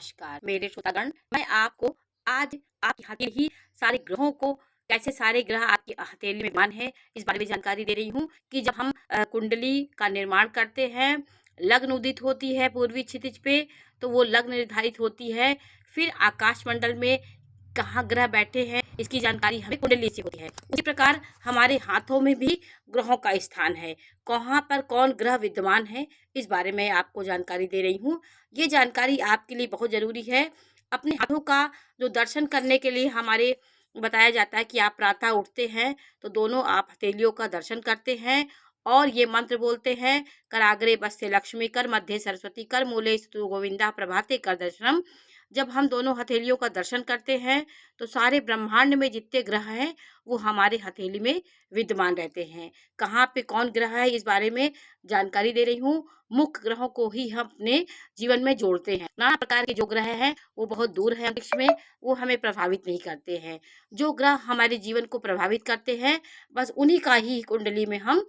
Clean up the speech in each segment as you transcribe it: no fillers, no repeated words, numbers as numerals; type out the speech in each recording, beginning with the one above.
नमस्कार मेरे श्रोतागण। मैं आपको आज आपकी हथेली सारे ग्रहों को कैसे सारे ग्रह आपकी हथेली में विद्यमान है इस बारे में जानकारी दे रही हूँ कि जब हम कुंडली का निर्माण करते हैं, लग्न उदित होती है पूर्वी क्षितिज पे, तो वो लग्न निर्धारित होती है। फिर आकाश मंडल में कहाँ ग्रह बैठे हैं इसकी जानकारी हमें कुंडली से होती है। उसी प्रकार हमारे हाथों में भी ग्रहों का स्थान है, कहाँ पर कौन ग्रह विद्यमान है इस बारे में आपको जानकारी दे रही हूँ। ये जानकारी आपके लिए बहुत ज़रूरी है। अपने हाथों का जो दर्शन करने के लिए हमारे बताया जाता है कि आप प्रातः उठते हैं तो दोनों आप हथेलियों का दर्शन करते हैं और ये मंत्र बोलते हैं, कराग्रे बस्ते लक्ष्मी कर, मध्य सरस्वती कर, मूले स्तु गोविंदा प्रभाते कर दर्शनम। जब हम दोनों हथेलियों का दर्शन करते हैं तो सारे ब्रह्मांड में जितने ग्रह हैं वो हमारे हथेली में विद्यमान रहते हैं। कहाँ पे कौन ग्रह है इस बारे में जानकारी दे रही हूँ। मुख्य ग्रहों को ही हम अपने जीवन में जोड़ते हैं। नाना प्रकार के जो ग्रह हैं वो बहुत दूर है अंतरिक्ष में, वो हमें प्रभावित नहीं करते हैं। जो ग्रह हमारे जीवन को प्रभावित करते हैं बस उन्हीं का ही कुंडली में हम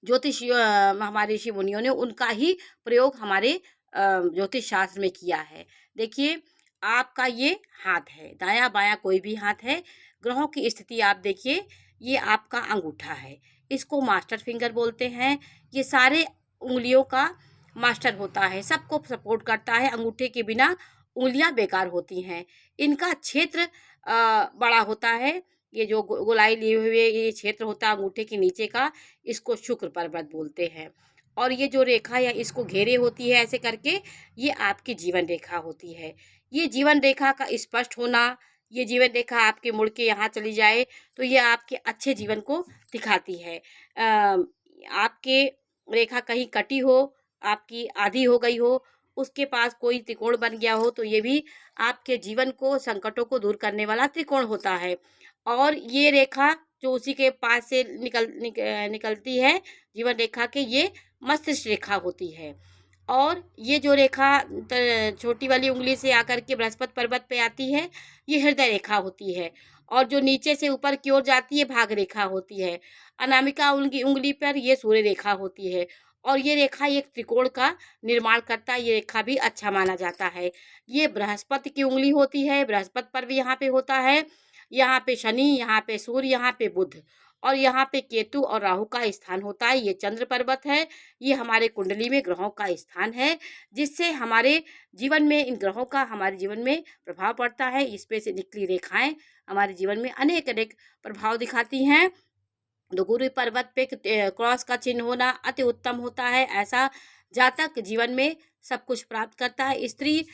ज्योतिष हमारे ऋषि मुनियों ने उनका ही प्रयोग हमारे ज्योतिष शास्त्र में किया है। देखिए, आपका ये हाथ है, दायां बायां कोई भी हाथ है। ग्रहों की स्थिति आप देखिए, ये आपका अंगूठा है, इसको मास्टर फिंगर बोलते हैं। ये सारे उंगलियों का मास्टर होता है, सबको सपोर्ट करता है। अंगूठे के बिना उंगलियां बेकार होती हैं। इनका क्षेत्र बड़ा होता है। ये जो गोलाई लिए हुए ये क्षेत्र होता है अंगूठे के नीचे का, इसको शुक्र पर्वत बोलते हैं। और ये जो रेखा या इसको घेरे होती है ऐसे करके, ये आपकी जीवन रेखा होती है। ये जीवन रेखा का स्पष्ट होना, ये जीवन रेखा आपके मुड़ के यहाँ चली जाए तो ये आपके अच्छे जीवन को दिखाती है। आपके रेखा कहीं कटी हो, आपकी आधी हो गई हो, उसके पास कोई त्रिकोण बन गया हो तो ये भी आपके जीवन को संकटों को दूर करने वाला त्रिकोण होता है। और ये रेखा जो उसी के पास से निकलती है जीवन रेखा के, ये मस्तिष्क रेखा होती है। और ये जो रेखा छोटी वाली उंगली से आकर के बृहस्पति पर्वत पे आती है, ये हृदय रेखा होती है। और जो नीचे से ऊपर की ओर जाती है भाग रेखा होती है। अनामिका उंगली पर ये सूर्य रेखा होती है। और ये रेखा एक त्रिकोण का निर्माण करता है। ये रेखा भी अच्छा माना जाता है। ये बृहस्पति की उंगली होती है, बृहस्पति पर भी यहाँ पे होता है। यहाँ पे शनि, यहाँ पे सूर्य, यहाँ पे बुध और यहाँ पे केतु और राहु का स्थान होता है। ये चंद्र पर्वत है। ये हमारे कुंडली में ग्रहों का स्थान है, जिससे हमारे जीवन में इन ग्रहों का हमारे जीवन में प्रभाव पड़ता है। इस पे से निकली रेखाएं हमारे जीवन में अनेक अनेक प्रभाव दिखाती हैं। तो गुरु पर्वत पे क्रॉस का चिन्ह होना अति उत्तम होता है। ऐसा जातक जीवन में सब कुछ प्राप्त करता है। स्त्री